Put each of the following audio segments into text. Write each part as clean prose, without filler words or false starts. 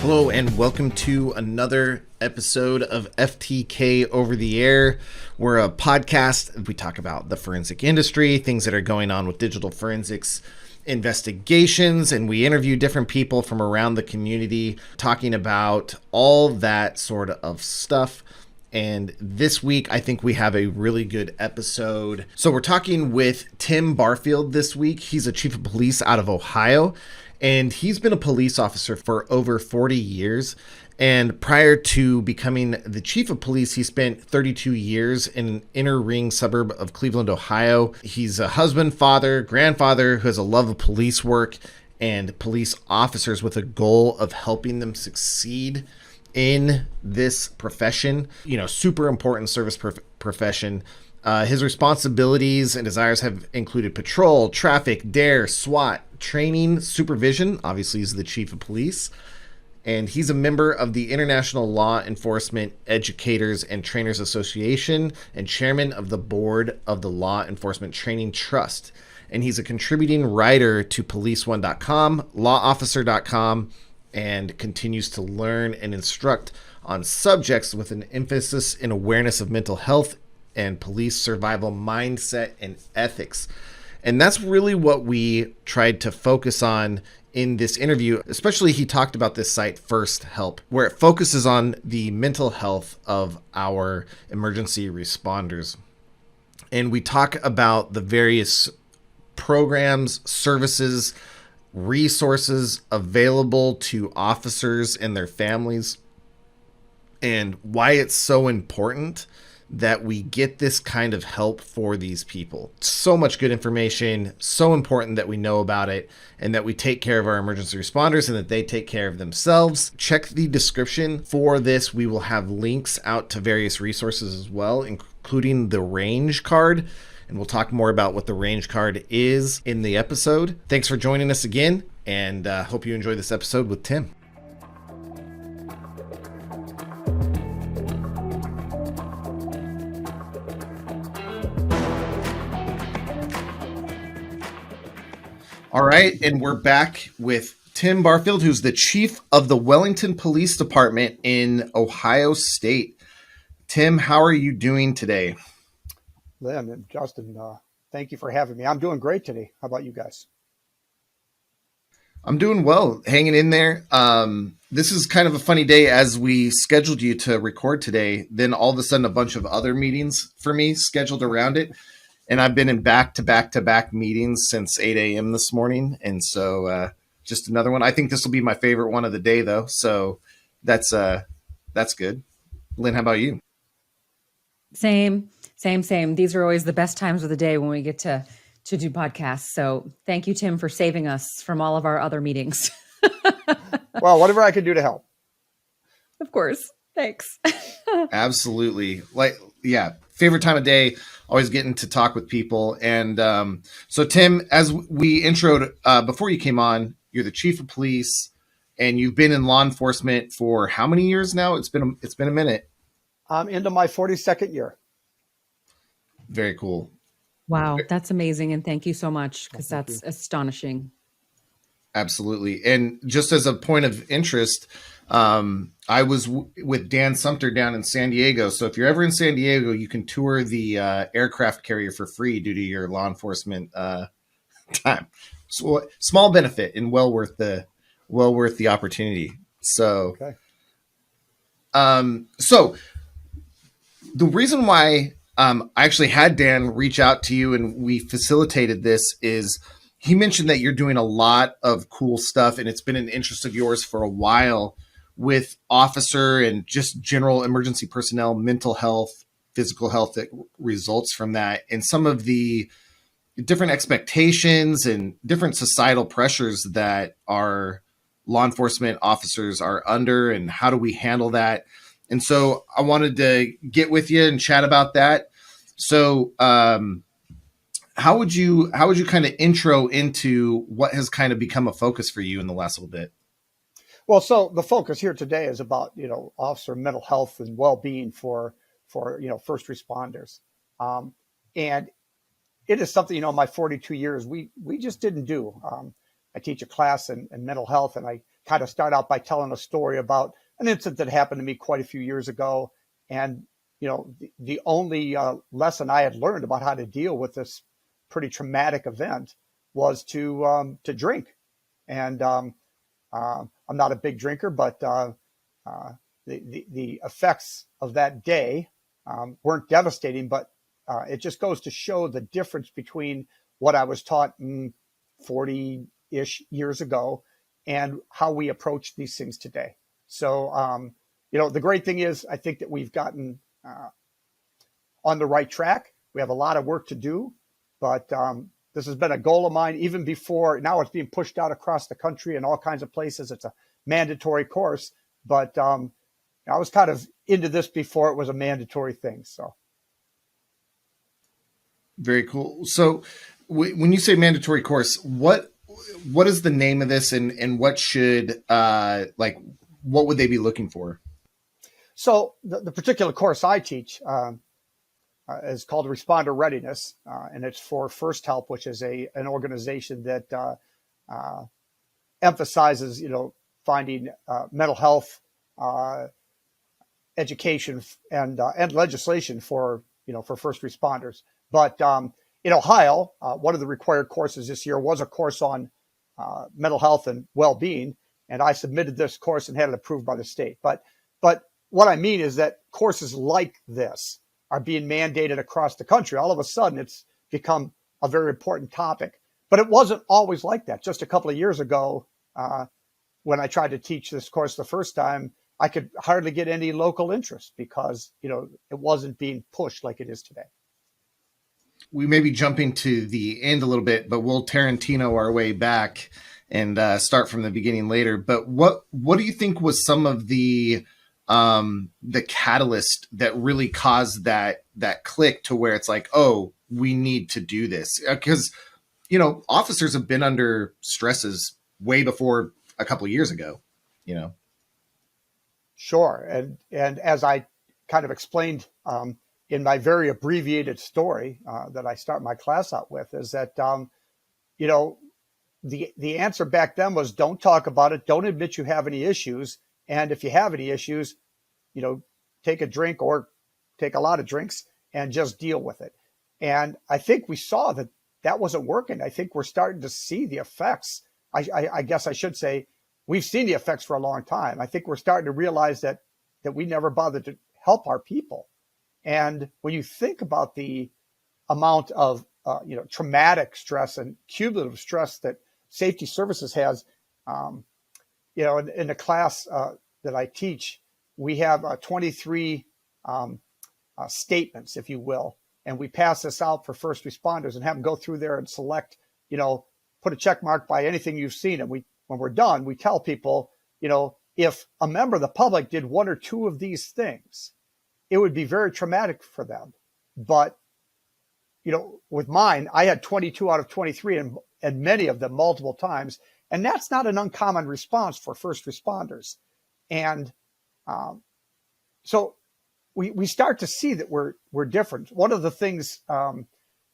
Hello and welcome to another episode of FTK Over the Air. We're a podcast. We talk about the forensic industry, things that are going on with digital forensics investigations, and we interview different people from around the community talking about all that sort of stuff. And this week, I think we have a really good episode. So we're talking with Tim Barfield this week. He's a chief of police out of Ohio, and he's been a police officer for over 40 years. And prior to becoming the chief of police, he spent 32 years in an inner ring suburb of Cleveland, Ohio. He's a husband, father, grandfather who has a love of police work and police officers with a goal of helping them succeed in this profession, super important service profession. His responsibilities and desires have included patrol, traffic, DARE, SWAT, training, supervision. Obviously, he's the chief of police. And he's a member of the International Law Enforcement Educators and Trainers Association and chairman of the board of the Law Enforcement Training Trust. And he's a contributing writer to policeone.com, lawofficer.com, and continues to learn and instruct on subjects with an emphasis in awareness of mental health and police survival mindset and ethics. And that's really what we tried to focus on in this interview. Especially, he talked about this site, H.E.L.P, where it focuses on the mental health of our emergency responders. And we talk about the various programs, services, resources available to officers and their families, and why it's so important that we get this kind of help for these people. So much good information, so important that we know about it and that we take care of our emergency responders and that they take care of themselves. Check the description for this. We will have links out to various resources as well, including the range card. And we'll talk more about what the range card is in the episode. Thanks for joining us again, and hope you enjoy this episode with Tim. All right, and we're back with Tim Barfield, who's the chief of the Wellington Police Department in Ohio State. Tim, how are you doing today? Lynn and Justin, thank you for having me. I'm doing great today. How about you guys? I'm doing well, hanging in there. This is kind of a funny day as we scheduled you to record today. Then all of a sudden, a bunch of other meetings for me scheduled around it. And I've been in back-to-back meetings since 8 a.m. this morning. And so just another one. I think this will be my favorite one of the day, though. So that's good. Lynn, how about you? Same. These are always the best times of the day when we get to do podcasts. So thank you, Tim, for saving us from all of our other meetings. Well, whatever I can do to help. Of course. Thanks. Absolutely. Favorite time of day, always getting to talk with people. And so, Tim, as we introed before you came on, you're the chief of police, and you've been in law enforcement for how many years now? It's been a minute. I'm into my 42nd year. Very cool. Wow, that's amazing. And thank you so much, because that's astonishing. Absolutely. And just as a point of interest, I was with Dan Sumter down in San Diego. So if you're ever in San Diego, you can tour the aircraft carrier for free due to your law enforcement time. So small benefit and well worth the opportunity. So, okay. So the reason why I actually had Dan reach out to you and we facilitated this is he mentioned that you're doing a lot of cool stuff, and it's been an interest of yours for a while with officer and just general emergency personnel, mental health, physical health that results from that, and some of the different expectations and different societal pressures that our law enforcement officers are under, and how do we handle that. And so I wanted to get with you and chat about that. So how would you kind of intro into what has kind of become a focus for you in the last little bit? Well, so the focus here today is about, officer mental health and well-being for first responders. And it is something, my 42 years, we just didn't do. I teach a class in mental health, and I kind of start out by telling a story about an incident that happened to me quite a few years ago. And, the only lesson I had learned about how to deal with this pretty traumatic event was to drink. And I'm not a big drinker, but the effects of that day weren't devastating, but it just goes to show the difference between what I was taught 40-ish years ago and how we approach these things today. So, the great thing is I think that we've gotten on the right track. We have a lot of work to do, but this has been a goal of mine even before. Now it's being pushed out across the country in all kinds of places. It's a mandatory course, but I was kind of into this before it was a mandatory thing. So. Very cool. So when you say mandatory course, what is the name of this, and what should what would they be looking for? So the particular course I teach is called Responder Readiness, and it's for H.E.L.P, which is an organization that emphasizes, finding mental health education and legislation for first responders. But H.E.L.P, one of the required courses this year was a course on mental health and well-being, and I submitted this course and had it approved by the state. But what I mean is that courses like this are being mandated across the country. All of a sudden, it's become a very important topic. But it wasn't always like that. Just a couple of years ago, when I tried to teach this course the first time, I could hardly get any local interest because it wasn't being pushed like it is today. We may be jumping to the end a little bit, but we'll Tarantino our way back and start from the beginning later. But what do you think was some of the catalyst that really caused that click to where it's like, oh, we need to do this? Because officers have been under stresses way before a couple of years ago. Sure, and as I kind of explained in my very abbreviated story that I start my class out with, is that the answer back then was don't talk about it, don't admit you have any issues, and if you have any issues, take a drink or take a lot of drinks and just deal with it. And I think we saw that wasn't working. I think we're starting to see the effects. I guess I should say we've seen the effects for a long time. I think we're starting to realize that we never bothered to help our people. And when you think about the amount of traumatic stress and cumulative stress that safety services has, in the class that I teach, we have 23 statements, if you will, and we pass this out for first responders and have them go through there and select, put a check mark by anything you've seen. And when we're done, we tell people, if a member of the public did one or two of these things, it would be very traumatic for them. But, with mine, I had 22 out of 23 and many of them multiple times. And that's not an uncommon response for first responders. And so we start to see that we're different. One of the things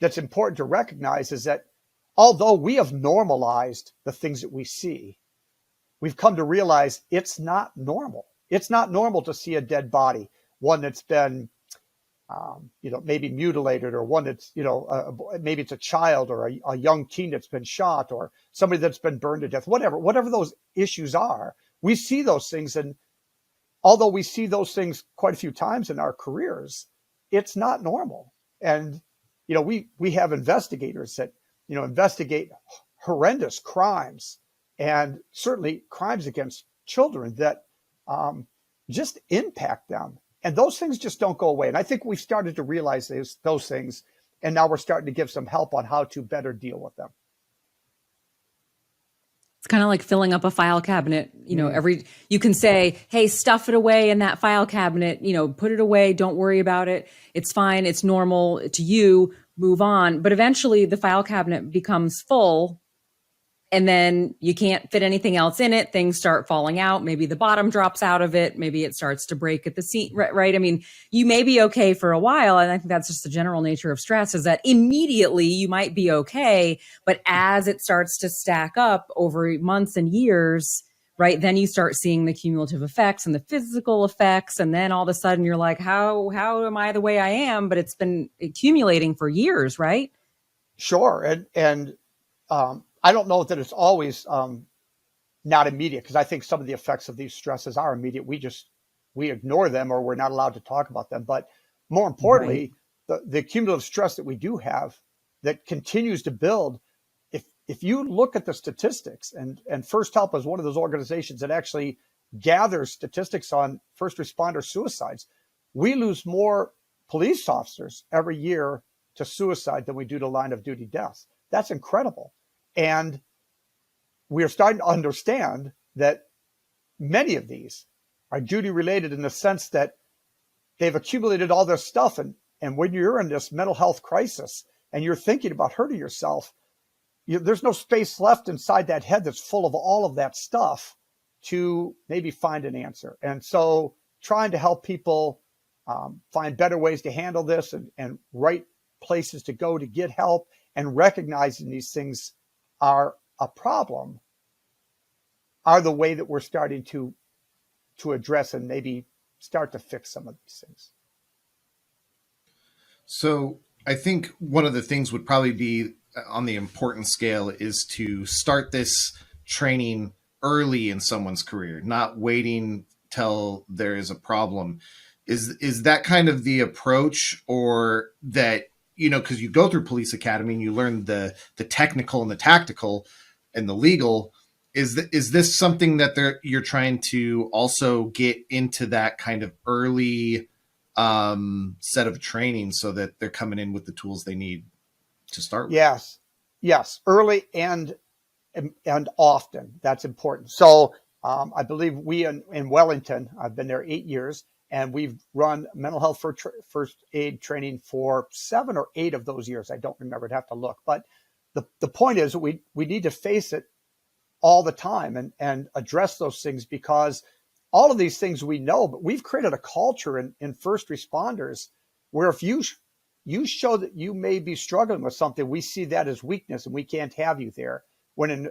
that's important to recognize is that although we have normalized the things that we see, we've come to realize it's not normal. It's not normal to see a dead body, one that's been, maybe mutilated, or one that's, maybe it's a child or a young teen that's been shot, or somebody that's been burned to death, whatever those issues are. We see those things. And although we see those things quite a few times in our careers, it's not normal. And, we have investigators that, investigate horrendous crimes, and certainly crimes against children that just impact them. And those things just don't go away. And I think we've started to realize those things, and now we're starting to give some help on how to better deal with them. It's kind of like filling up a file cabinet. You can say, hey, stuff it away in that file cabinet, put it away. Don't worry about it. It's fine. It's normal to you. Move on. But eventually the file cabinet becomes full, and then you can't fit anything else in it. Things start falling out. Maybe the bottom drops out of it. Maybe it starts to break at the seam, right? I mean, you may be okay for a while. And I think that's just the general nature of stress, is that immediately you might be okay. But as it starts to stack up over months and years, right? Then you start seeing the cumulative effects and the physical effects. And then all of a sudden you're like, how am I the way I am? But it's been accumulating for years, right? Sure. And I don't know that it's always not immediate, because I think some of the effects of these stresses are immediate. We ignore them, or we're not allowed to talk about them. But more importantly, the cumulative stress that we do have that continues to build. If you look at the statistics, and First Help is one of those organizations that actually gathers statistics on first responder suicides, we lose more police officers every year to suicide than we do to line of duty deaths. That's incredible. And we are starting to understand that many of these are duty related, in the sense that they've accumulated all this stuff. And when you're in this mental health crisis and you're thinking about hurting yourself, there's no space left inside that head that's full of all of that stuff to maybe find an answer. And so trying to help people find better ways to handle this, and right places to go to get help, and recognizing these things are a problem, are the way that we're starting to address and maybe start to fix some of these things. So I think one of the things would probably be on the important scale is to start this training early in someone's career, not waiting till there is a problem. Is that kind of the approach? Or that, because you go through police academy and you learn the technical and the tactical and the legal. Is this something that you're trying to also get into that kind of early set of training, so that they're coming in with the tools they need to start with? Yes, early and often. That's important. So I believe we in Wellington, I've been there 8 years, and we've run mental health first aid training for 7 or 8 of those years. I don't remember. I'd have to look. But the point is, we need to face it all the time and address those things, because all of these things we know, but we've created a culture in first responders where if you show that you may be struggling with something, we see that as weakness and we can't have you there. When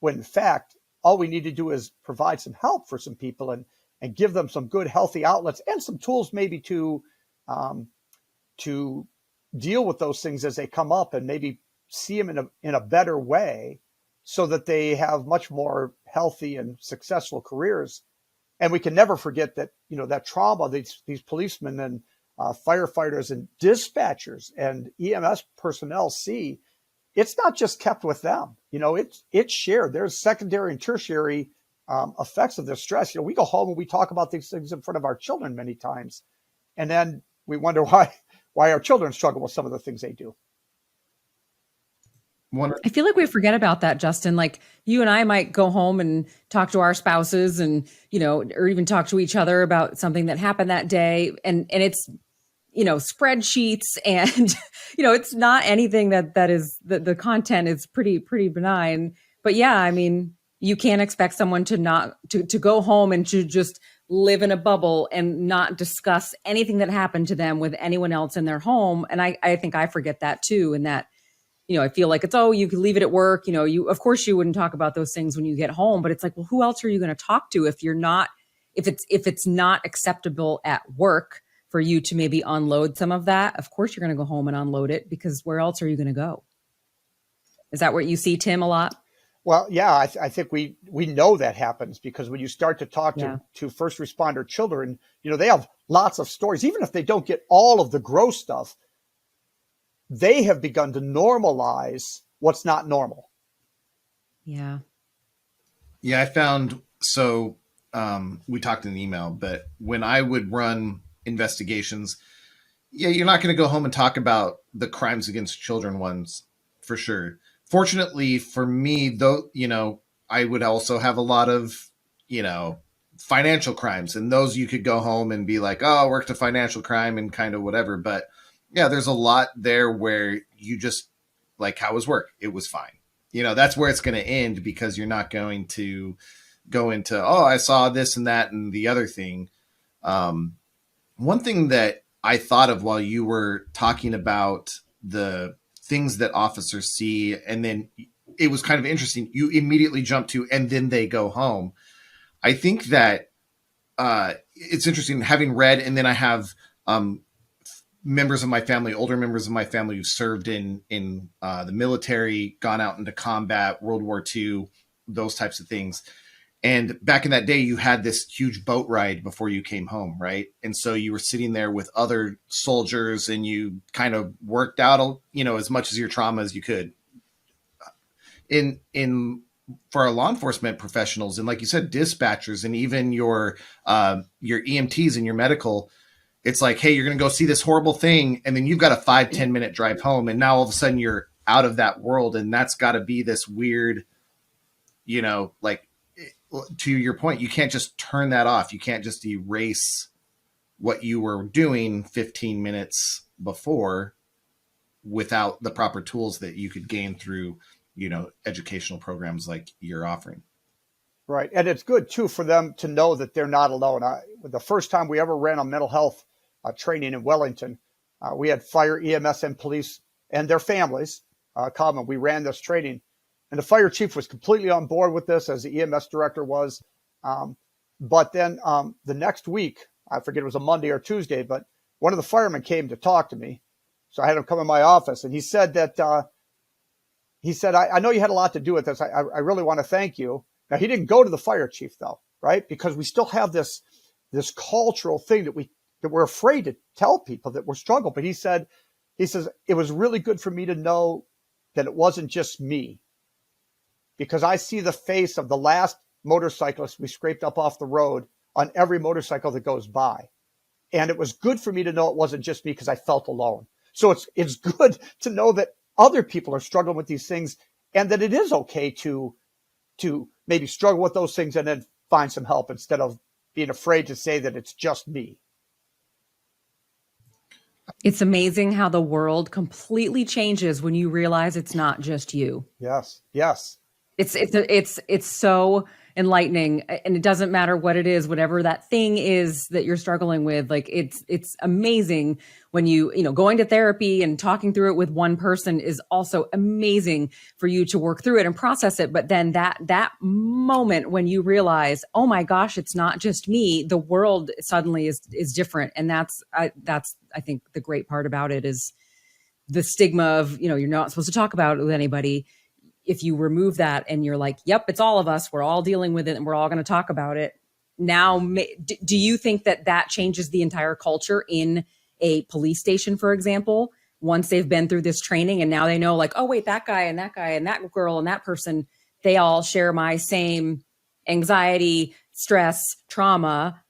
in fact, all we need to do is provide some help for some people and give them some good, healthy outlets and some tools maybe to deal with those things as they come up, and maybe see them in a better way, so that they have much more healthy and successful careers. And we can never forget that, that trauma these policemen and firefighters and dispatchers and EMS personnel see, it's not just kept with them. It's shared. There's secondary and tertiary effects of this stress. We go home and we talk about these things in front of our children many times, and then we wonder why our children struggle with some of the things they do. I feel like we forget about that, Justin. Like, you and I might go home and talk to our spouses, and, or even talk to each other about something that happened that day. And it's, spreadsheets, and, it's not anything that is the content is pretty benign. But yeah, I mean, you can't expect someone to go home and to just live in a bubble and not discuss anything that happened to them with anyone else in their home. And I think I forget that too. And that, I feel like it's, you could leave it at work. Of course you wouldn't talk about those things when you get home, but it's like, well, who else are you going to talk to if it's not acceptable at work for you to maybe unload some of that? Of course you're going to go home and unload it, because where else are you going to go? Is that what you see, Tim, a lot? Well, yeah, I think we know that happens, because when you start to talk to first responder children, they have lots of stories. Even if they don't get all of the gross stuff, they have begun to normalize what's not normal. Yeah. Yeah, I found, so we talked in the email, but when I would run investigations, you're not going to go home and talk about the crimes against children ones, for sure. Fortunately for me, though, I would also have a lot of, financial crimes, and those you could go home and be like, oh, I worked a financial crime and kind of whatever. But yeah, there's a lot there where you just, like, how was work? It was fine. That's where it's going to end, because you're not going to go into, oh, I saw this and that and the other thing. One thing that I thought of while you were talking about the things that officers see, and then it was kind of interesting, you immediately jump to, and then they go home. I think that it's interesting having read, and then I have members of my family, older members of my family who served in the military, gone out into combat, World War II, those types of things. And back in that day, you had this huge boat ride before you came home, right? And so you were sitting there with other soldiers, and you kind of worked out, as much as your trauma as you could. In for our law enforcement professionals, and like you said, dispatchers, and even your EMTs and your medical, it's like, hey, you're going to go see this horrible thing, and then you've got a 5-10 minute drive home, and now all of a sudden you're out of that world, and that's got to be this weird, like, to your point, you can't just turn that off. You can't just erase what you were doing 15 minutes before without the proper tools that you could gain through, educational programs like you're offering. Right. And it's good, too, for them to know that they're not alone. The first time we ever ran a mental health training in Wellington, we had fire, EMS, and police and their families come, and we ran this training. And the fire chief was completely on board with this, as the EMS director was. But then the next week, I forget it was a Monday or Tuesday, but one of the firemen came to talk to me. So I had him come in my office, and he said that, I know you had a lot to do with this. I really want to thank you. Now, he didn't go to the fire chief, though, right? Because we still have this cultural thing that we're afraid to tell people that we're struggling. But he says, it was really good for me to know that it wasn't just me, because I see the face of the last motorcyclist we scraped up off the road on every motorcycle that goes by. And it was good for me to know it wasn't just me, because I felt alone. So it's good to know that other people are struggling with these things, and that it is okay to maybe struggle with those things and then find some help, instead of being afraid to say that it's just me. It's amazing how the world completely changes when you realize it's not just you. Yes. Yes. It's so enlightening, and it doesn't matter what it is, whatever that thing is that you're struggling with. Like, it's amazing when going to therapy and talking through it with one person is also amazing for you to work through it and process it. But then that moment when you realize, oh my gosh, it's not just me, the world suddenly is different. And that's I think the great part about it is the stigma of, you're not supposed to talk about it with anybody. If you remove that and you're like, yep, it's all of us, we're all dealing with it, and we're all going to talk about it. Now, do you think that changes the entire culture in a police station, for example, once they've been through this training and now they know, like, oh, wait, that guy and that girl and that person, they all share my same anxiety, stress, trauma.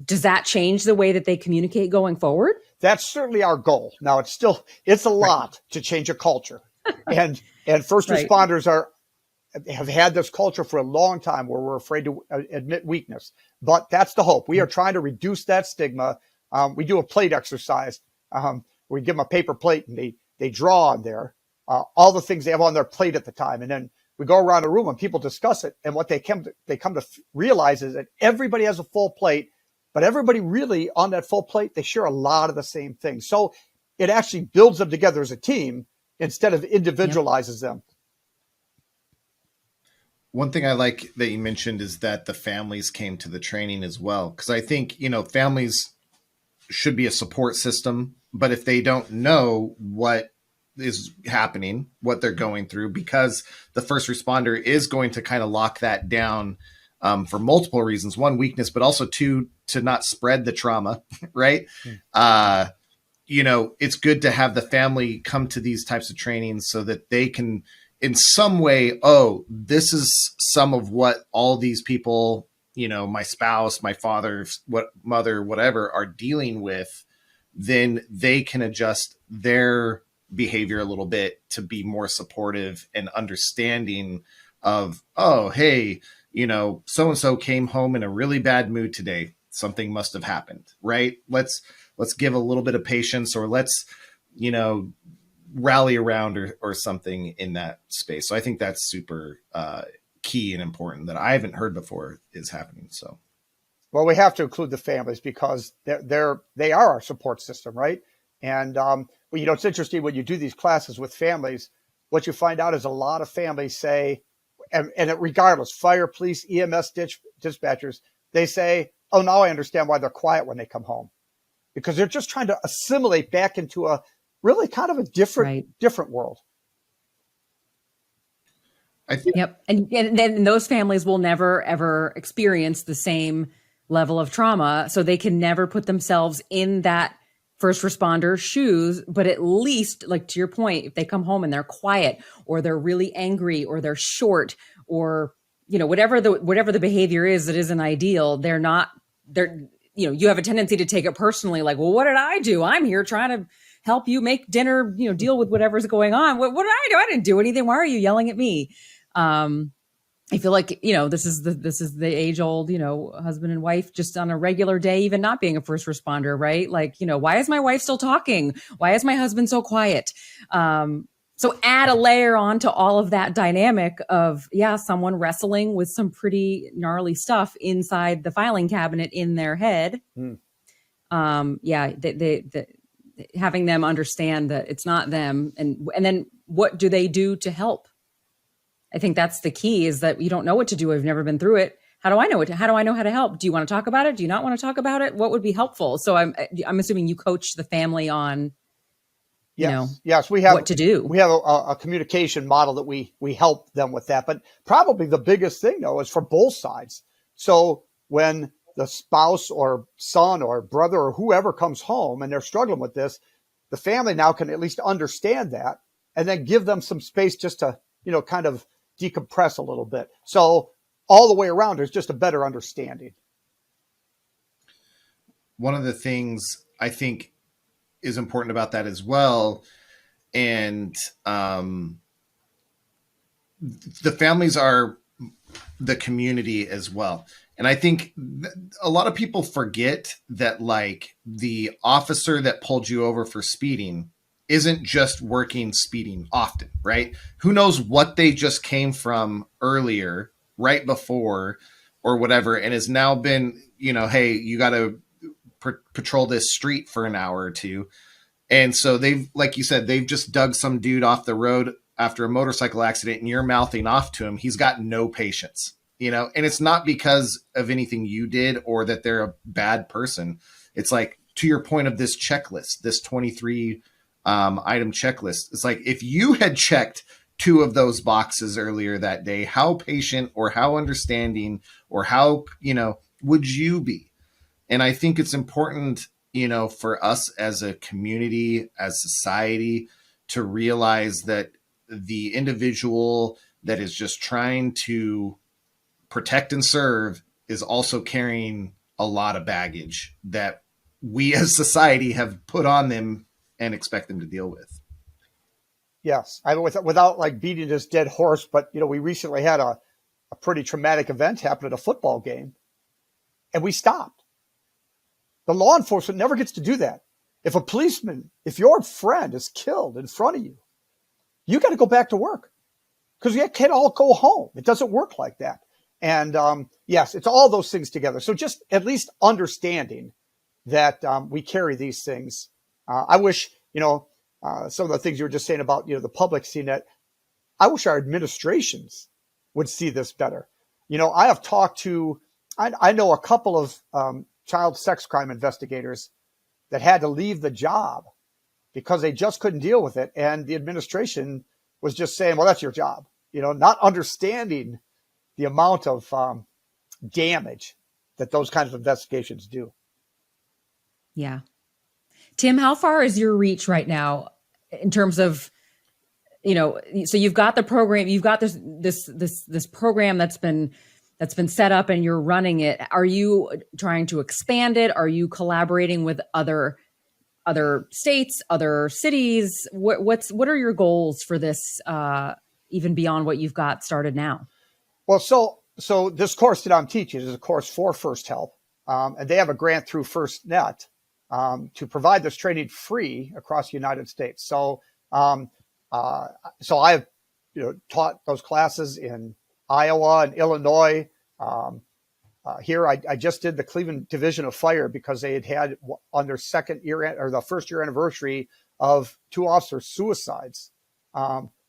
Does that change the way that they communicate going forward? That's certainly our goal. Now, it's a lot to change a culture. And first responders have had this culture for a long time where we're afraid to admit weakness. But that's the hope. We are trying to reduce that stigma. We do a plate exercise. We give them a paper plate, and they draw on there all the things they have on their plate at the time. And then we go around the room and people discuss it. And what they come to realize is that everybody has a full plate, but everybody really on that full plate, they share a lot of the same things. So it actually builds them together as a team instead of individualizes them. One thing I like that you mentioned is that the families came to the training as well. Because I think, families should be a support system, but if they don't know what is happening, what they're going through, because the first responder is going to kind of lock that down for multiple reasons. One, weakness, but also two, to not spread the trauma, right? It's good to have the family come to these types of trainings so that they can, in some way, this is some of what all these people, my spouse, my father, mother, whatever, are dealing with. Then they can adjust their behavior a little bit to be more supportive and understanding of, oh, hey, so-and-so came home in a really bad mood today. Something must have happened, right? Let's give a little bit of patience, or let's, rally around or something in that space. So I think that's super key and important that I haven't heard before is happening. So, well, we have to include the families because they are our support system, right? And it's interesting when you do these classes with families, what you find out is a lot of families say, regardless, fire, police, EMS dispatchers, they say, oh, now I understand why they're quiet when they come home, because they're just trying to assimilate back into a really kind of a different world. I think, Yep. And then those families will never, ever experience the same level of trauma. So they can never put themselves in that first responder shoes. But at least, like to your point, if they come home and they're quiet or they're really angry or they're short or, whatever the behavior is that isn't ideal, you have a tendency to take it personally. Like, well, what did I do? I'm here trying to help you make dinner, deal with whatever's going on. What did I do? I didn't do anything. Why are you yelling at me? I feel like, this is the age old, husband and wife just on a regular day, even not being a first responder, right? Like, why is my wife still talking? Why is my husband so quiet? So add a layer onto all of that dynamic of, someone wrestling with some pretty gnarly stuff inside the filing cabinet in their head. They having them understand that it's not them. And then what do they do to help? I think that's the key, is that you don't know what to do. I've never been through it. How do I know how to help? Do you want to talk about it? Do you not want to talk about it? What would be helpful? So I'm assuming you coach the family on, yes, we have what to do. We have a communication model that we help them with that. But probably the biggest thing, though, is for both sides. So when the spouse or son or brother or whoever comes home and they're struggling with this, the family now can at least understand that and then give them some space just to, kind of decompress a little bit. So all the way around, there's just a better understanding. One of the things I think is important about that as well, and the families are the community as well. And I think a lot of people forget that, like, the officer that pulled you over for speeding isn't just working speeding often, right? Who knows what they just came from earlier, right before or whatever, and has now been, hey, you got to patrol this street for an hour or two. And so they've, like you said, they've just dug some dude off the road after a motorcycle accident and you're mouthing off to him. He's got no patience, and it's not because of anything you did or that they're a bad person. It's like, to your point of this checklist, this 23 item checklist. It's like, if you had checked 2 of those boxes earlier that day, how patient or how understanding or how, would you be? And I think it's important, for us as a community, as society, to realize that the individual that is just trying to protect and serve is also carrying a lot of baggage that we as society have put on them and expect them to deal with. Yes. I mean, without like beating this dead horse, but we recently had a pretty traumatic event happen at a football game, and we stopped. The law enforcement never gets to do that. If your friend is killed in front of you, you got to go back to work, because you can't all go home. It doesn't work like that. And yes, it's all those things together. So just at least understanding that we carry these things. I wish, some of the things you were just saying about, the public seeing that. I wish our administrations would see this better. I have talked to, I know a couple of child sex crime investigators that had to leave the job because they just couldn't deal with it. And the administration was just saying, well, that's your job, not understanding the amount of damage that those kinds of investigations do. Yeah. Tim, how far is your reach right now in terms of, so you've got the program, you've got this program that's been set up and you're running it. Are you trying to expand it? Are you collaborating with other states, other cities? What are your goals for this, even beyond what you've got started now? Well, so this course that I'm teaching is a course for First Help, and they have a grant through FirstNet to provide this training free across the United States. So I've taught those classes in Iowa and Illinois. Here, I just did the Cleveland Division of Fire because they had on their the first year anniversary of 2 officer suicides.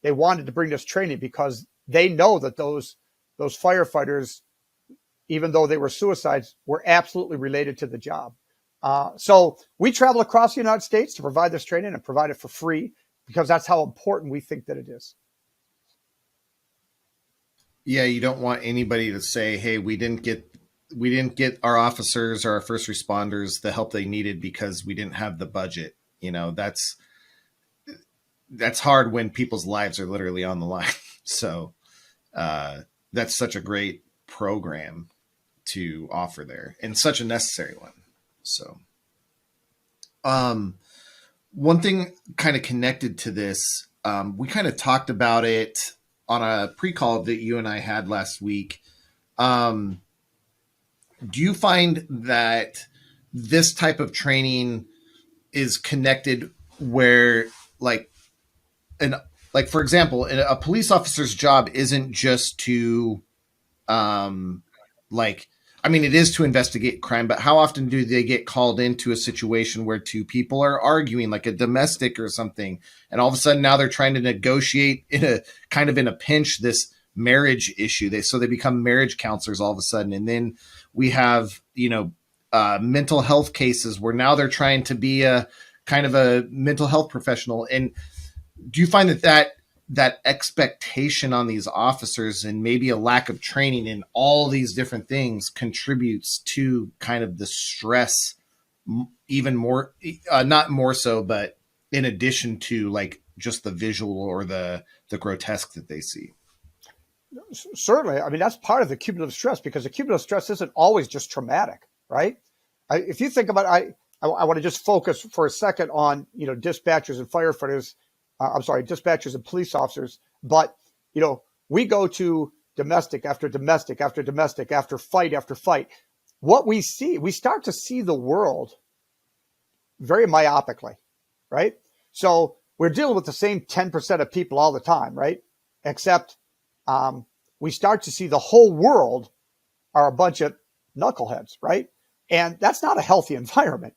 They wanted to bring this training because they know that those firefighters, even though they were suicides, were absolutely related to the job. So we travel across the United States to provide this training and provide it for free because that's how important we think that it is. Yeah, you don't want anybody to say, "Hey, we didn't get our officers or our first responders the help they needed because we didn't have the budget." That's hard when people's lives are literally on the line. So that's such a great program to offer there, and such a necessary one. So, one thing kind of connected to this, we kind of talked about it on a pre-call that you and I had last week. Do you find that this type of training is connected where, for example, a police officer's job isn't just to, it is to investigate crime, but how often do they get called into a situation where two people are arguing, like a domestic or something, and all of a sudden now they're trying to negotiate in a pinch this marriage issue. They become marriage counselors all of a sudden, and then we have mental health cases where now they're trying to be a kind of a mental health professional. And do you find that expectation on these officers and maybe a lack of training in all these different things contributes to kind of the stress even more, not more so, but in addition to like just the visual or the grotesque that they see? Certainly. I mean, that's part of the cumulative stress, because the cumulative stress isn't always just traumatic, right? If you think about it, I want to just focus for a second on, dispatchers and firefighters. Dispatchers and police officers. But, we go to domestic after domestic after domestic after fight after fight. What we see, we start to see the world very myopically, right? So we're dealing with the same 10% of people all the time, right? Except we start to see the whole world are a bunch of knuckleheads, right? And that's not a healthy environment.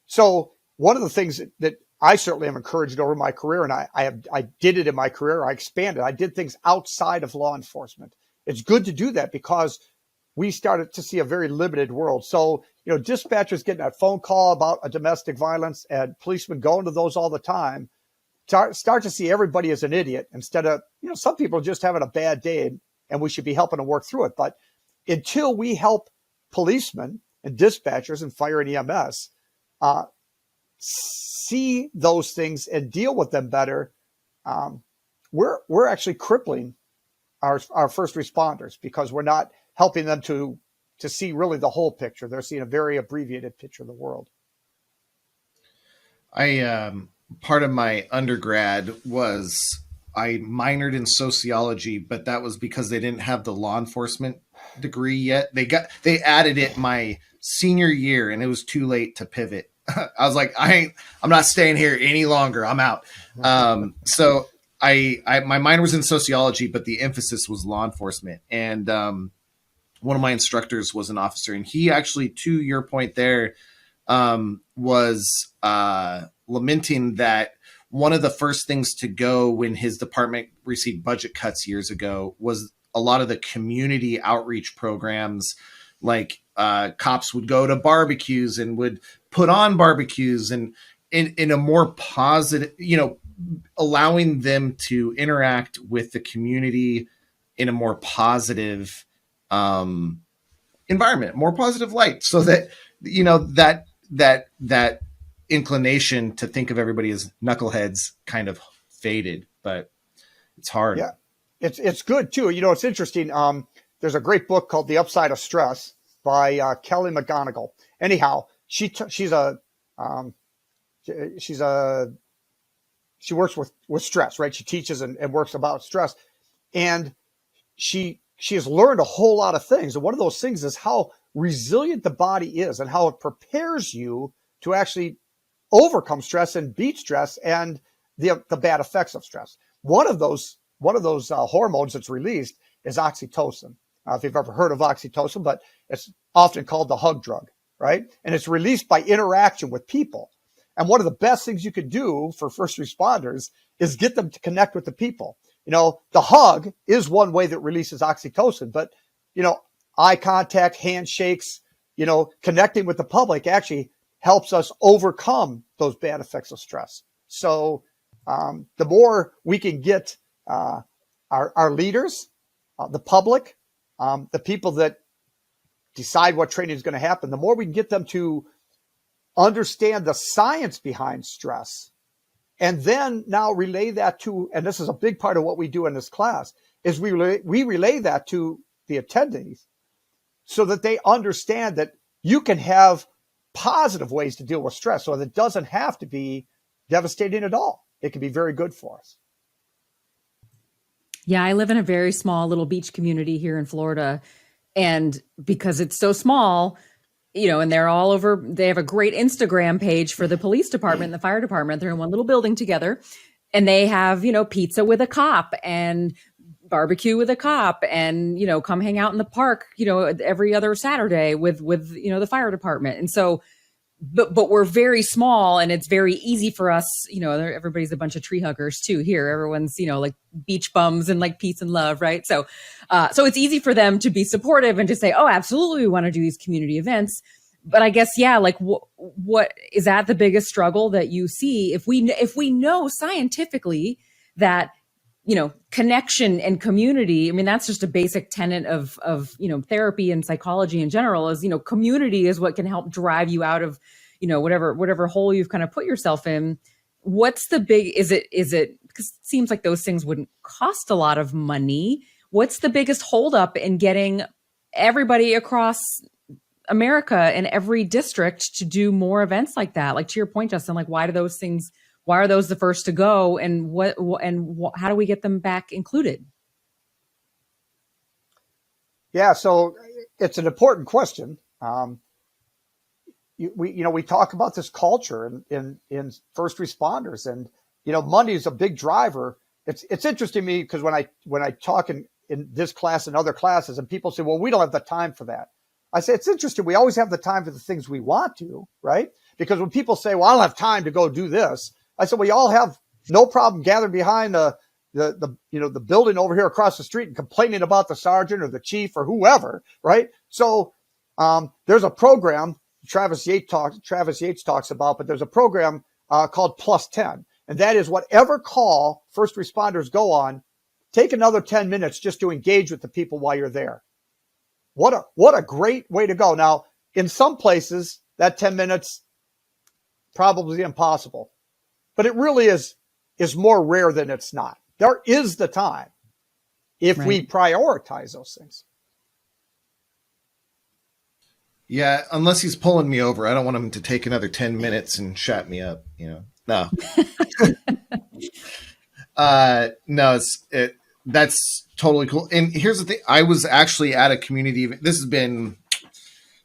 So one of the things that I certainly am encouraged over my career, and I did it in my career. I expanded. I did things outside of law enforcement. It's good to do that because we started to see a very limited world. So, dispatchers getting that phone call about a domestic violence and policemen going to those all the time, start to see everybody as an idiot instead of, some people are just having a bad day and we should be helping them work through it. But until we help policemen and dispatchers and fire and EMS, see those things and deal with them better, we're actually crippling our first responders because we're not helping them to see really the whole picture. They're seeing a very abbreviated picture of the world. Part of my undergrad was I minored in sociology, but that was because they didn't have the law enforcement degree yet. They added it my senior year, and it was too late to pivot. I was like, I'm not staying here any longer. I'm out. So my minor was in sociology, but the emphasis was law enforcement. And one of my instructors was an officer, and he actually, to your point there, was lamenting that one of the first things to go when his department received budget cuts years ago was a lot of the community outreach programs. Like cops would go to barbecues and would put on barbecues, and in a more positive, allowing them to interact with the community in a more positive environment, more positive light, so that, that inclination to think of everybody as knuckleheads kind of faded. But it's hard. Yeah, it's good too. It's interesting. There's a great book called The Upside of Stress by Kelly McGonigal. Anyhow, she works with stress, right? She teaches and works about stress, and she has learned a whole lot of things. And one of those things is how resilient the body is and how it prepares you to actually overcome stress and beat stress and the bad effects of stress. One of those hormones that's released is oxytocin. If you've ever heard of oxytocin, but it's often called the hug drug, right? And it's released by interaction with people. And one of the best things you could do for first responders is get them to connect with the people. The hug is one way that releases oxytocin, but, eye contact, handshakes, connecting with the public actually helps us overcome those bad effects of stress. So the more we can get our leaders, the public, the people that decide what training is going to happen, the more we can get them to understand the science behind stress, and then now relay that to, and this is a big part of what we do in this class, is we relay that to the attendees so that they understand that you can have positive ways to deal with stress. So it doesn't have to be devastating at all. It can be very good for us. Yeah, I live in a very small little beach community here in Florida. And because it's so small, and they're all over, they have a great Instagram page for the police department and the fire department. They're in one little building together, and they have, pizza with a cop and barbecue with a cop and, come hang out in the park, every other Saturday with, the fire department. And so, but we're very small, and it's very easy for us, everybody's a bunch of tree huggers too here. Everyone's, like beach bums and like peace and love. Right. So it's easy for them to be supportive and to say, oh, absolutely, we want to do these community events. But I guess, yeah, like what is that the biggest struggle that you see if we know scientifically that, connection and community, I mean, that's just a basic tenet of therapy and psychology in general is, community is what can help drive you out of, whatever hole you've kind of put yourself in. What's the big, is it, because it seems like those things wouldn't cost a lot of money. What's the biggest holdup in getting everybody across America and every district to do more events like that? Like, to your point, Justin, like, why are those the first to go, and how do we get them back included? Yeah, so it's an important question. We talk about this culture in first responders, and money is a big driver. It's interesting to me because when I talk in this class and other classes, and people say, well, we don't have the time for that. I say, it's interesting. We always have the time for the things we want to, right? Because when people say, well, I don't have time to go do this, I said, we all have no problem gathering behind the building over here across the street and complaining about the sergeant or the chief or whoever, right? So there's a program Travis Yates talks about, but there's a program called Plus 10. And that is whatever call first responders go on, take another 10 minutes just to engage with the people while you're there. What a great way to go. Now, in some places, that 10 minutes probably impossible, but it really is more rare than it's not. There is the time if we prioritize those things. Yeah, unless he's pulling me over. I don't want him to take another 10 minutes and shut me up, No. No, that's totally cool. And here's the thing. I was actually at a community event. This has been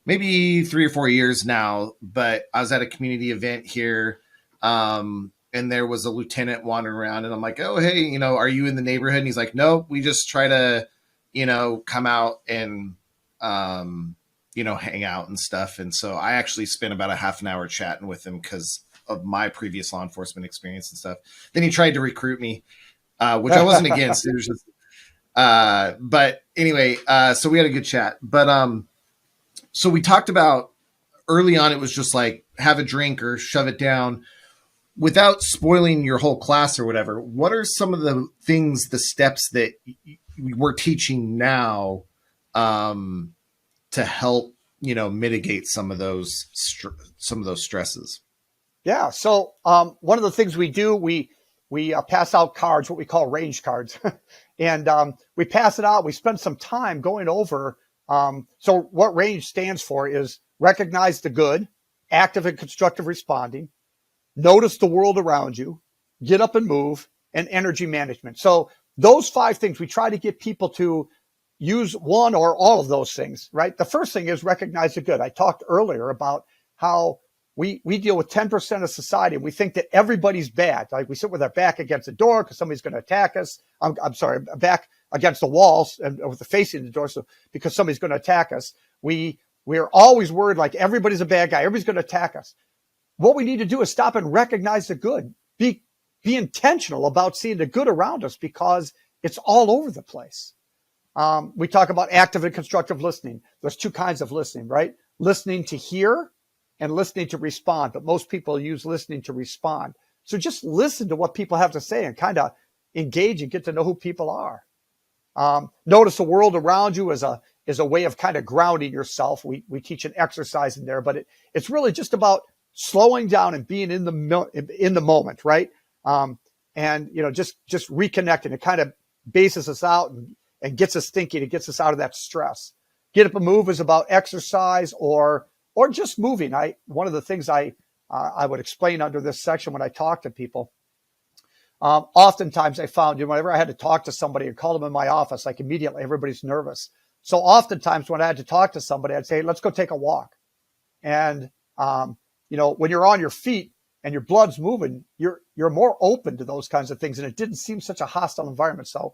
maybe 3 or 4 years now, but I was at a community event here. And there was a lieutenant wandering around, and I'm like, oh, hey, are you in the neighborhood? And he's like, no, we just try to, come out and, hang out and stuff. And so I actually spent about a half an hour chatting with him because of my previous law enforcement experience and stuff. Then he tried to recruit me, which I wasn't against. It was just, but anyway, so we had a good chat. But so we talked about early on, it was just like have a drink or shove it down. Without spoiling your whole class or whatever, what are some of the things, the steps that we're teaching now to help, mitigate some of those stresses? Yeah. So one of the things we do, we pass out cards, what we call range cards, and we pass it out. We spend some time going over. So what range stands for is recognize the good, active and constructive responding, notice the world around you, get up and move, and energy management. So those 5 things, we try to get people to use one or all of those things, right? The first thing is recognize the good. I talked earlier about how we deal with 10% of society, and we think that everybody's bad. Like we sit with our back against the door because somebody's going to attack us. I'm sorry, back against the walls and with the facing the door, so because somebody's going to attack us. We're always worried like everybody's a bad guy. Everybody's going to attack us. What we need to do is stop and recognize the good. Be intentional about seeing the good around us, because it's all over the place. We talk about active and constructive listening. There's two kinds of listening, right? Listening to hear and listening to respond, but most people use listening to respond. So just listen to what people have to say and kind of engage and get to know who people are. Notice the world around you as a way of kind of grounding yourself. We teach an exercise in there, but it's really just about slowing down and being in the moment, right? And just reconnecting. It kind of bases us out and gets us thinking. It gets us out of that stress. Get up and move is about exercise or just moving. One of the things I would explain under this section when I talk to people. Oftentimes I found, whenever I had to talk to somebody and call them in my office, like immediately everybody's nervous. So oftentimes when I had to talk to somebody, I'd say, let's go take a walk. And, when you're on your feet and your blood's moving, you're more open to those kinds of things. And it didn't seem such a hostile environment. So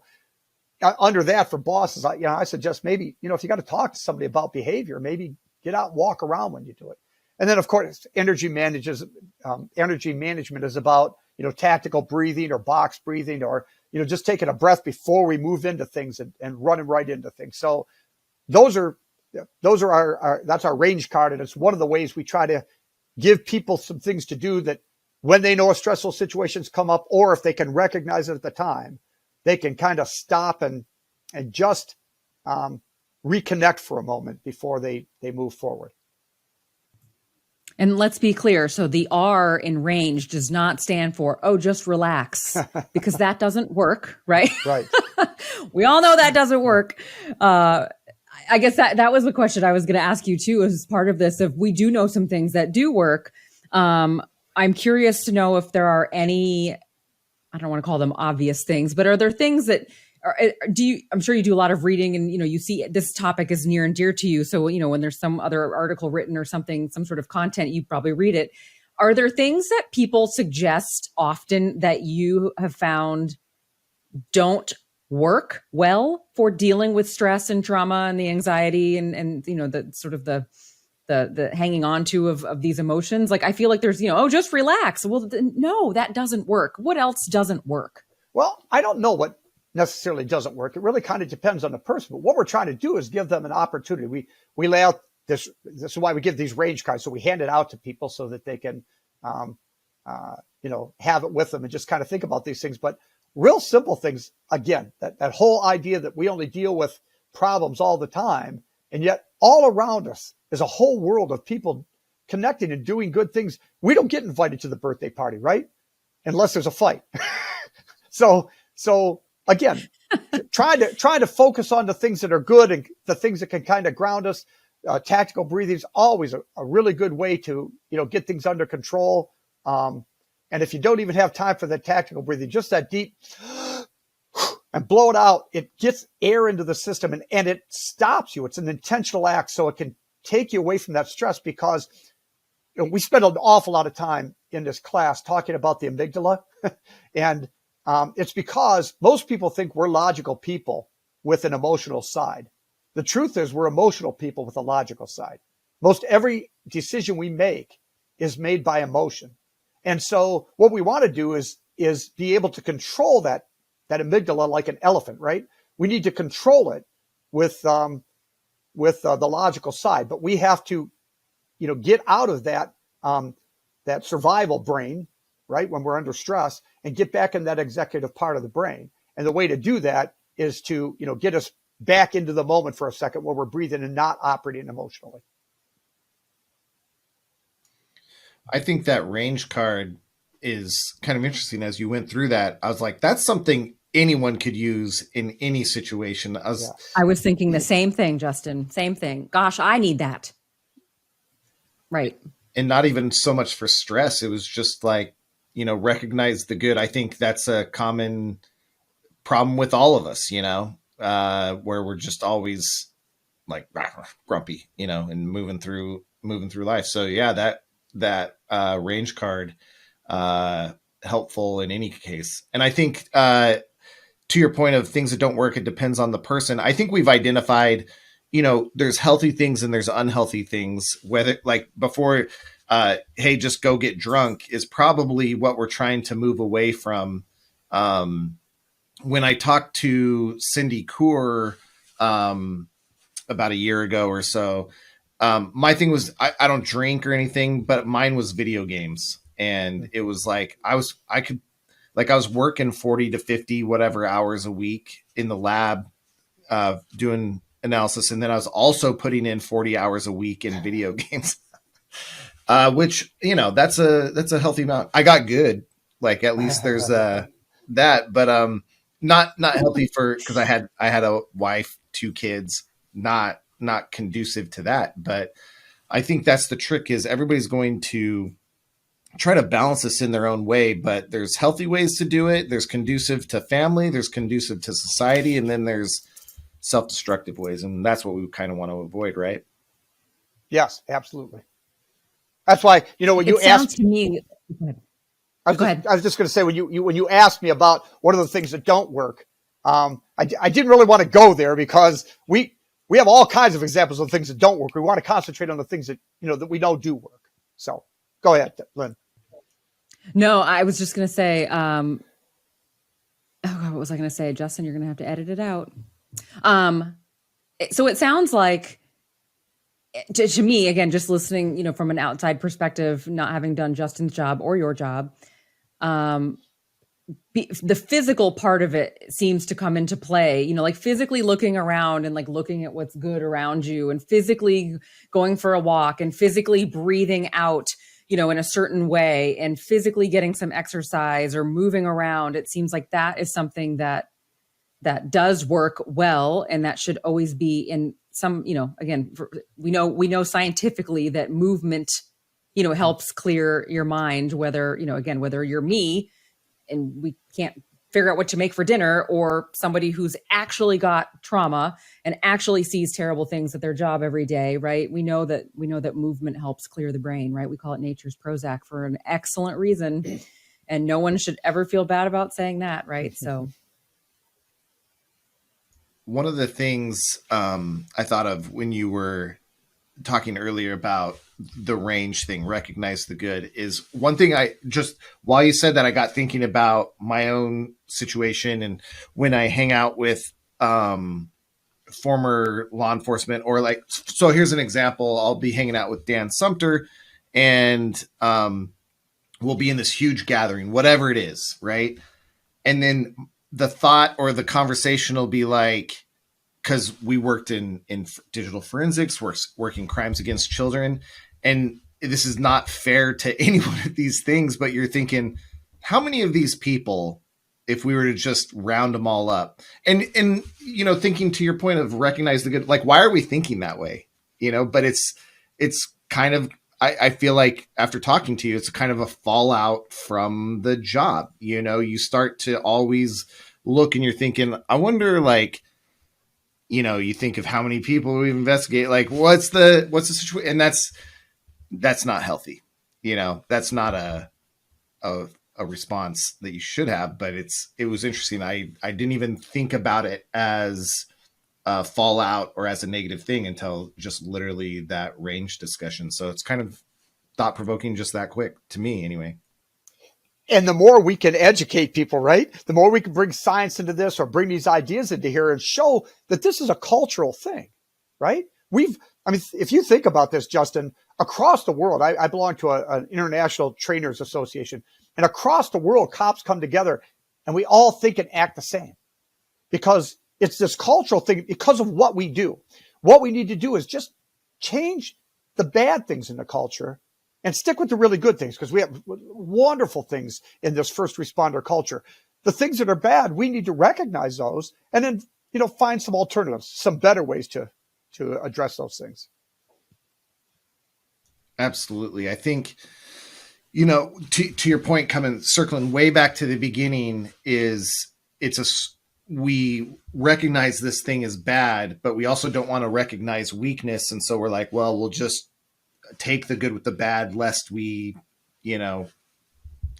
under that for bosses, I suggest maybe, if you got to talk to somebody about behavior, maybe get out and walk around when you do it. And then of course, energy management is about, tactical breathing or box breathing or, just taking a breath before we move into things and running right into things. So those are that's our range card. And it's one of the ways we try to give people some things to do that when they know a stressful situation's come up, or if they can recognize it at the time, they can kind of stop and just reconnect for a moment before they move forward. And let's be clear. So the R in range does not stand for, just relax, because that doesn't work, right? Right. We all know that doesn't work. I guess that was the question I was going to ask you too, as part of this. If we do know some things that do work, I'm curious to know if there are any, I don't want to call them obvious things, but are there things that I'm sure you do a lot of reading and, you see this topic is near and dear to you. So, when there's some other article written or something, some sort of content, you probably read it. Are there things that people suggest often that you have found don't work well for dealing with stress and trauma and the anxiety and the sort of the hanging on to of these emotions? Like, I feel like there's, just relax. Well, no, that doesn't work. What else doesn't work? Well, I don't know what necessarily doesn't work. It really kind of depends on the person. But what we're trying to do is give them an opportunity. We lay out this is why we give these range cards. So we hand it out to people so that they can, have it with them and just kind of think about these things. But real simple things, again, that whole idea that we only deal with problems all the time. And yet all around us is a whole world of people connecting and doing good things. We don't get invited to the birthday party, right? Unless there's a fight. So again, try to focus on the things that are good and the things that can kind of ground us. Tactical breathing is always a really good way to, get things under control. And if you don't even have time for that tactical breathing, just that deep and blow it out, it gets air into the system and it stops you. It's an intentional act. So it can take you away from that stress because we spend an awful lot of time in this class talking about the amygdala. And it's because most people think we're logical people with an emotional side. The truth is we're emotional people with a logical side. Most every decision we make is made by emotion. And so what we want to do is be able to control that amygdala like an elephant, right? We need to control it with the logical side, but we have to, get out of that survival brain, right? When we're under stress and get back in that executive part of the brain. And the way to do that is to, get us back into the moment for a second where we're breathing and not operating emotionally. I think that range card is kind of interesting. As you went through that, I was like, that's something anyone could use in any situation. I was thinking the same thing, Justin. Same thing. Gosh, I need that. Right. And not even so much for stress. It was just like, recognize the good. I think that's a common problem with all of us, where we're just always like grumpy, and moving through life. So yeah, that range card, helpful in any case. And I think, to your point of things that don't work, it depends on the person. I think we've identified, there's healthy things and there's unhealthy things, whether like before, hey, just go get drunk is probably what we're trying to move away from, when I talked to Cindy Kaur about a year ago or so, my thing was I don't drink or anything, but mine was video games. And it was like I was working 40 to 50 whatever hours a week in the lab doing analysis, and then I was also putting in 40 hours a week in video games. Which, that's a healthy amount. I got good. Like, at least there's that, but not healthy because I had a wife, 2 kids, not conducive to that. But I think that's the trick, is everybody's going to try to balance this in their own way, but there's healthy ways to do it. There's conducive to family, there's conducive to society, and then there's self-destructive ways. And that's what we kind of want to avoid, right? Yes, absolutely. That's why, when you asked to me, I was just going to say, when you asked me about what are the things that don't work, I didn't really want to go there, because we have all kinds of examples of things that don't work. We want to concentrate on the things that that we know do work. So go ahead, Lynn. No, I was just going to say, what was I going to say? Justin, you're going to have to edit it out. So it sounds like, to me, again, just listening, from an outside perspective, not having done Justin's job or your job, the physical part of it seems to come into play, like physically looking around and like looking at what's good around you, and physically going for a walk, and physically breathing out, in a certain way, and physically getting some exercise or moving around. It seems like that is something that does work well, and that should always be in some, again, we know scientifically that movement, helps clear your mind, whether, again, whether you're me and we can't figure out what to make for dinner, or somebody who's actually got trauma and actually sees terrible things at their job every day, right? We know that movement helps clear the brain, right? We call it nature's Prozac for an excellent reason, and no one should ever feel bad about saying that, right? So one of the things I thought of when you were talking earlier about the range thing, recognize the good, is one thing while you said that, I got thinking about my own situation. And when I hang out with former law enforcement, or so here's an example. I'll be hanging out with Dan Sumter, and we'll be in this huge gathering, whatever it is, right? And then the thought or the conversation will be like, because we worked in digital forensics, working crimes against children, and this is not fair to any one of these things, but you're thinking, how many of these people, if we were to just round them all up, and thinking to your point of recognize the good, like, why are we thinking that way? But it's kind of, I feel like after talking to you, it's kind of a fallout from the job. You start to always look, and you're thinking, I wonder, you think of how many people we investigate, like what's the situation, and that's not healthy. That's not a response that you should have. But it was interesting. I didn't even think about it as a fallout or as a negative thing until just literally that range discussion. So it's kind of thought provoking, just that quick, to me anyway. And the more we can educate people, right? The more we can bring science into this, or bring these ideas into here, and show that this is a cultural thing, right? If you think about this, Justin, across the world, I belong to an international trainers association, and across the world, cops come together and we all think and act the same, because it's this cultural thing, because of what we do. What we need to do is just change the bad things in the culture and stick with the really good things, because we have wonderful things in this first responder culture. The things that are bad, we need to recognize those, and then, find some alternatives, some better ways to address those things. Absolutely. I think, to your point, circling way back to the beginning, we recognize this thing is bad, but we also don't want to recognize weakness. And so we're like, well, we'll just take the good with the bad, lest we,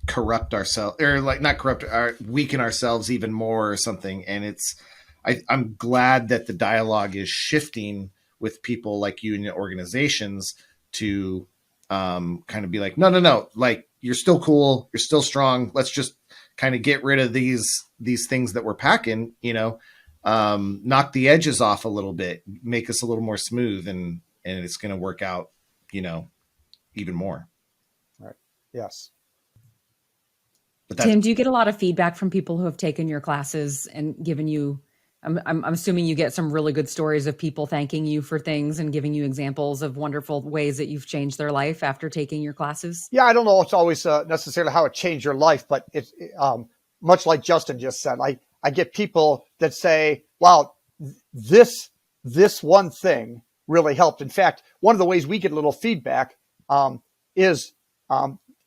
corrupt ourselves, or weaken ourselves even more or something. And I'm glad that the dialogue is shifting with people like you and your organizations to kind of be like, no, like, you're still cool, you're still strong. Let's just kind of get rid of these things that we're packing, knock the edges off a little bit, make us a little more smooth, and it's going to work out, even more. Right. Yes. But Tim, do you get a lot of feedback from people who have taken your classes and given you, I'm assuming you get some really good stories of people thanking you for things and giving you examples of wonderful ways that you've changed their life after taking your classes? Yeah, I don't know. It's always necessarily how it changed your life, but it's much like Justin just said. I get people that say, "Wow, this one thing really helped." In fact, one of the ways we get a little feedback is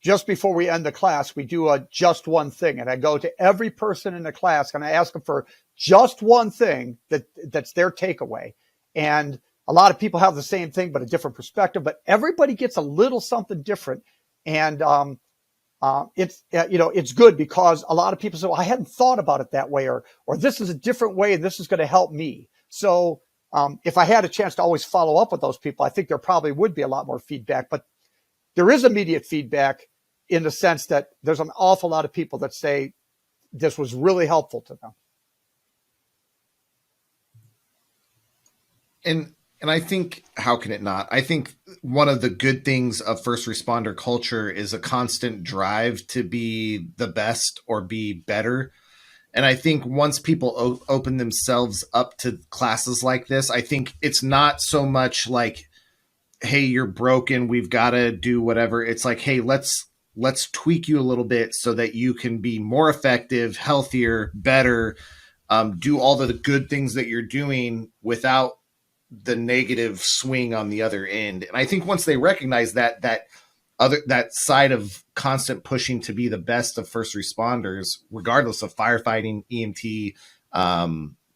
just before we end the class, we do a just one thing, and I go to every person in the class and I ask them for just one thing that's their takeaway. And a lot of people have the same thing, but a different perspective. But everybody gets a little something different, and it's good because a lot of people say, "Well, I hadn't thought about it that way," or "This is a different way, and this is going to help me." So if I had a chance to always follow up with those people, I think there probably would be a lot more feedback. But there is immediate feedback in the sense that there's an awful lot of people that say this was really helpful to them. And I think, how can it not? I think one of the good things of first responder culture is a constant drive to be the best or be better. And I think once people open themselves up to classes like this, I think it's not so much like, hey, you're broken, we've got to do whatever. It's like, hey, let's tweak you a little bit so that you can be more effective, healthier, better, do all the good things that you're doing without the negative swing on the other end. And I think once they recognize that side of constant pushing to be the best of first responders, regardless of firefighting, EMT,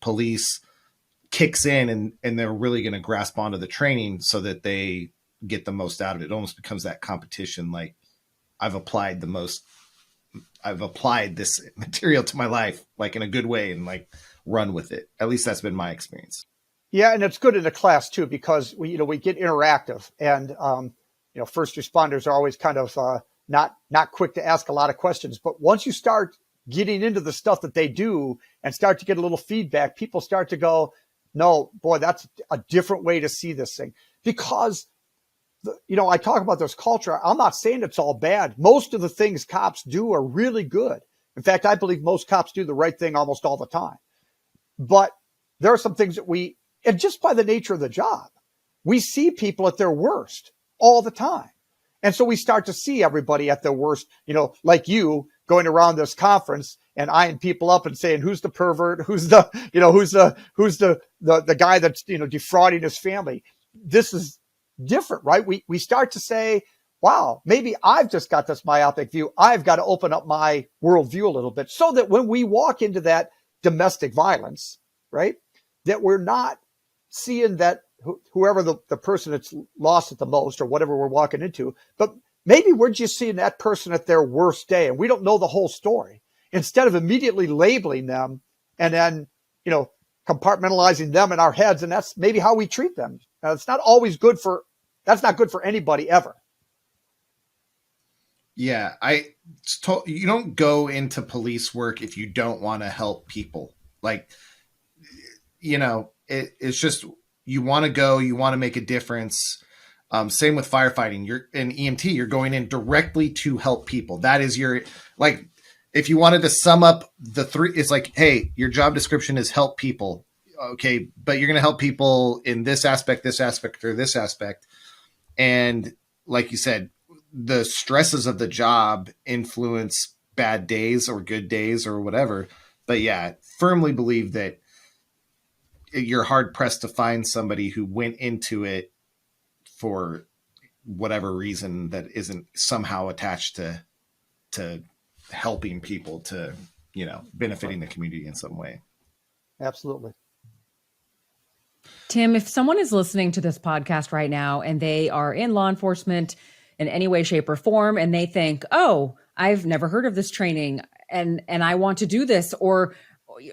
police, kicks in, and they're really going to grasp onto the training so that they get the most out of it. It almost becomes that competition. Like, I've applied this material to my life, like in a good way, and like run with it. At least that's been my experience. Yeah, and it's good in the class too, because we get interactive, and first responders are always kind of not quick to ask a lot of questions. But once you start getting into the stuff that they do and start to get a little feedback, people start to go, "No, boy, that's a different way to see this thing." Because I talk about this culture. I'm not saying it's all bad. Most of the things cops do are really good. In fact, I believe most cops do the right thing almost all the time. But there are some things that and just by the nature of the job, we see people at their worst all the time. And so we start to see everybody at their worst, like you going around this conference and eyeing people up and saying, who's the pervert? Who's the guy that's, defrauding his family? This is different, right? We start to say, wow, maybe I've just got this myopic view. I've got to open up my worldview a little bit so that when we walk into that domestic violence, right, that we're not seeing that whoever the person that's lost it the most or whatever we're walking into, but maybe we're just seeing that person at their worst day and we don't know the whole story. Instead of immediately labeling them and then, compartmentalizing them in our heads, and that's maybe how we treat them. Now, that's not good for anybody ever. Yeah, you don't go into police work if you don't want to help people. Like, it's just, you want to go, you want to make a difference. Same with firefighting. You're an EMT, you're going in directly to help people. That is if you wanted to sum up the three, it's like, hey, your job description is help people. Okay, but you're going to help people in this aspect, or this aspect. And like you said, the stresses of the job influence bad days or good days or whatever. But yeah, firmly believe that you're hard pressed to find somebody who went into it for whatever reason that isn't somehow attached to helping people, to, benefiting the community in some way. Absolutely. Tim, if someone is listening to this podcast right now and they are in law enforcement in any way, shape, or form, and they think, oh, I've never heard of this training and I want to do this, or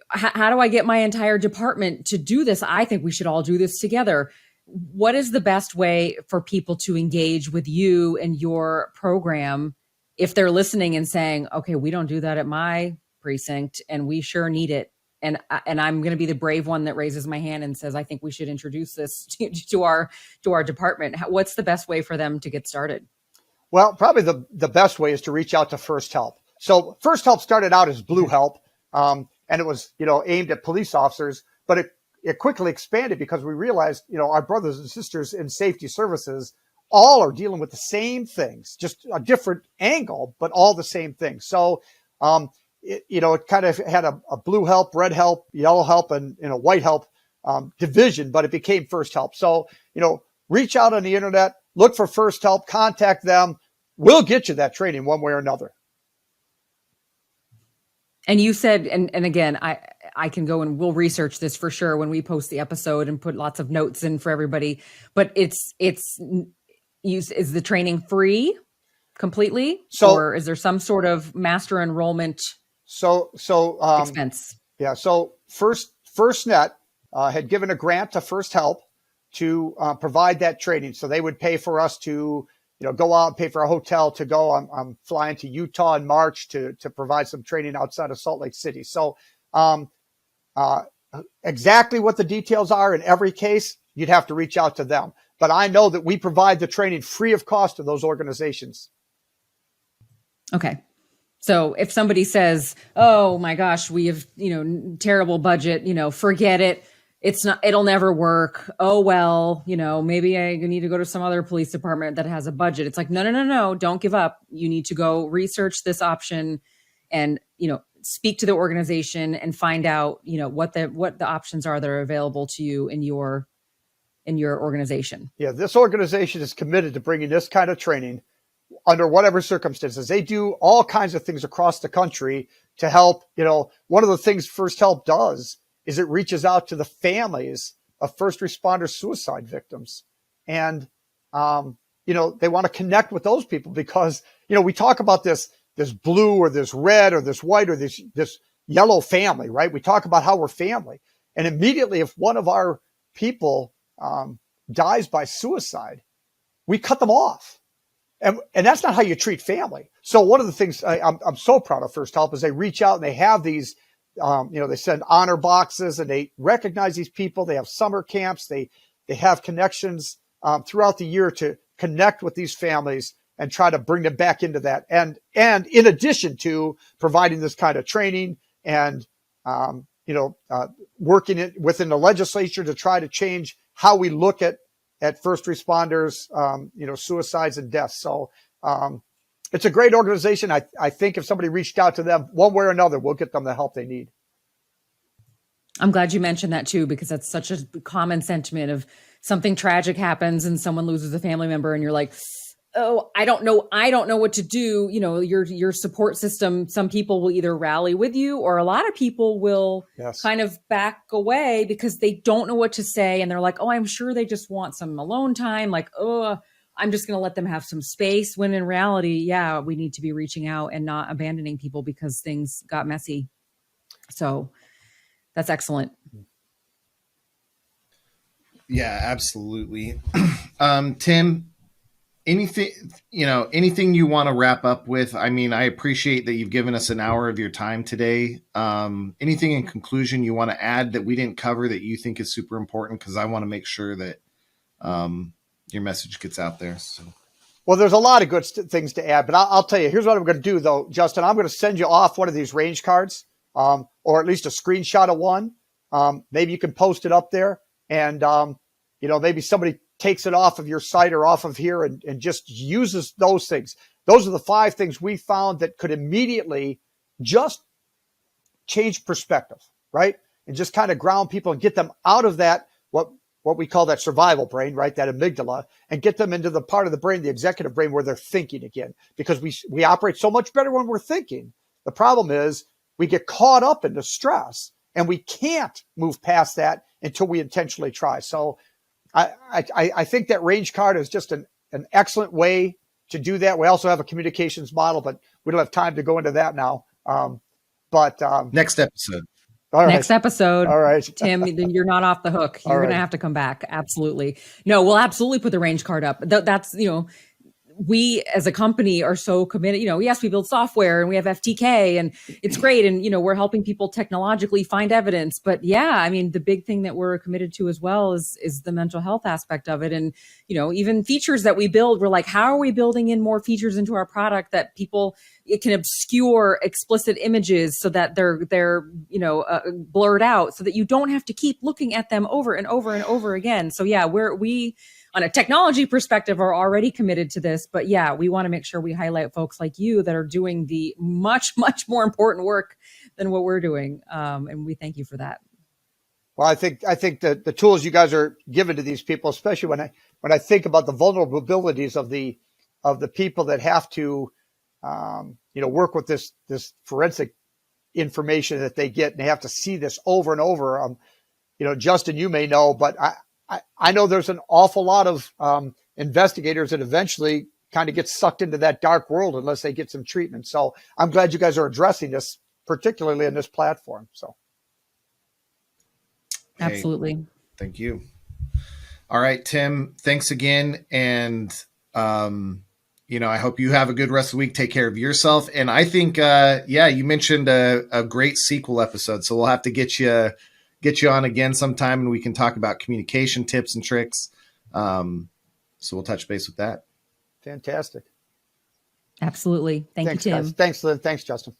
how do I get my entire department to do this? I think we should all do this together. What is the best way for people to engage with you and your program if they're listening and saying, okay, we don't do that at my precinct and we sure need it. And I'm going to be the brave one that raises my hand and says, I think we should introduce this to our department. What's the best way for them to get started? Well, probably the best way is to reach out to First Help. So First Help started out as Blue Help, and it was, aimed at police officers, but it quickly expanded because we realized, our brothers and sisters in safety services all are dealing with the same things, just a different angle, but all the same things. So, it kind of had a Blue Help, Red Help, Yellow Help, and White Help division, but it became First Help. So, reach out on the internet, look for First Help, contact them. We'll get you that training one way or another. And you said, and again, I can go and we'll research this for sure when we post the episode and put lots of notes in for everybody. But is the training free completely, or is there some sort of master enrollment expense? Yeah. So FirstNet had given a grant to First Help to provide that training. So they would pay for us to, go out and pay for a hotel to go. I'm flying to Utah in March to provide some training outside of Salt Lake City. So exactly what the details are in every case, you'd have to reach out to them. But I know that we provide the training free of cost to those organizations. Okay. So if somebody says, oh my gosh, we have, terrible budget, forget it. It'll never work. Oh, well, maybe I need to go to some other police department that has a budget. It's like, no, don't give up. You need to go research this option and, speak to the organization and find out, what the options are that are available to you in your organization. Yeah. This organization is committed to bringing this kind of training under whatever circumstances. They do all kinds of things across the country to help. One of the things First Help does is it reaches out to the families of first responder suicide victims. And, they want to connect with those people because, we talk about this blue or this red or this white or this yellow family, right? We talk about how we're family. And immediately if one of our people dies by suicide, we cut them off. And that's not how you treat family. So one of the things I'm so proud of First Help is they reach out and they have these, they send honor boxes and they recognize these people. They have summer camps. They have connections throughout the year to connect with these families and try to bring them back into that. And in addition to providing this kind of training and, working it within the legislature to try to change how we look at first responders, suicides and deaths. So it's a great organization. I think if somebody reached out to them one way or another, we'll get them the help they need. I'm glad you mentioned that too, because that's such a common sentiment of something tragic happens and someone loses a family member and you're like, oh, I don't know what to do. Your support system, some people will either rally with you or a lot of people will kind of back away because they don't know what to say. And they're like, oh, I'm sure they just want some alone time. Like, oh, I'm just going to let them have some space. When in reality, yeah, we need to be reaching out and not abandoning people because things got messy. So that's excellent. Yeah, absolutely. Tim, anything you want to wrap up with? I mean, I appreciate that you've given us an hour of your time today. Anything in conclusion you want to add that we didn't cover that you think is super important? Because I want to make sure that your message gets out there. So. Well, there's a lot of good things to add, but I'll tell you, here's what I'm going to do though, Justin. I'm going to send you off one of these range cards, or at least a screenshot of one. Maybe you can post it up there and, maybe somebody takes it off of your site or off of here and just uses those things. Those are the 5 things we found that could immediately just change perspective, right? And just kind of ground people and get them out of that, what we call that survival brain, right? That amygdala, and get them into the part of the brain, the executive brain, where they're thinking again, because we operate so much better when we're thinking. The problem is we get caught up in the stress and we can't move past that until we intentionally try. So I think that range card is just an excellent way to do that. We also have a communications model, but we don't have time to go into that now. Next episode. All right. Next episode. All right. Tim, you're not off the hook. You're going to have to come back. Absolutely. No, we'll absolutely put the range card up. That's, we as a company are so committed. Yes, we build software and we have FTK and it's great. And, we're helping people technologically find evidence. But yeah, I mean, the big thing that we're committed to as well is the mental health aspect of it. And, even features that we build, we're like, how are we building in more features into our product that it can obscure explicit images so that they're blurred out so that you don't have to keep looking at them over and over and over again. So yeah, we on a technology perspective are already committed to this, but yeah, we want to make sure we highlight folks like you that are doing the much, much more important work than what we're doing. And we thank you for that. Well, I think that the tools you guys are giving to these people, especially when I think about the vulnerabilities of the people that have to, work with this forensic information that they get, and they have to see this over and over. Justin, you may know, but I know there's an awful lot of investigators that eventually kind of get sucked into that dark world unless they get some treatment. So I'm glad you guys are addressing this, particularly in this platform. So. Absolutely. Hey, thank you. All right, Tim, thanks again. And, I hope you have a good rest of the week. Take care of yourself. And I think, you mentioned a great sequel episode. So we'll have to get you on again sometime and we can talk about communication tips and tricks. So we'll touch base with that. Fantastic. Absolutely. Thanks, you, Tim. Guys. Thanks, Lynn. Thanks, Justin.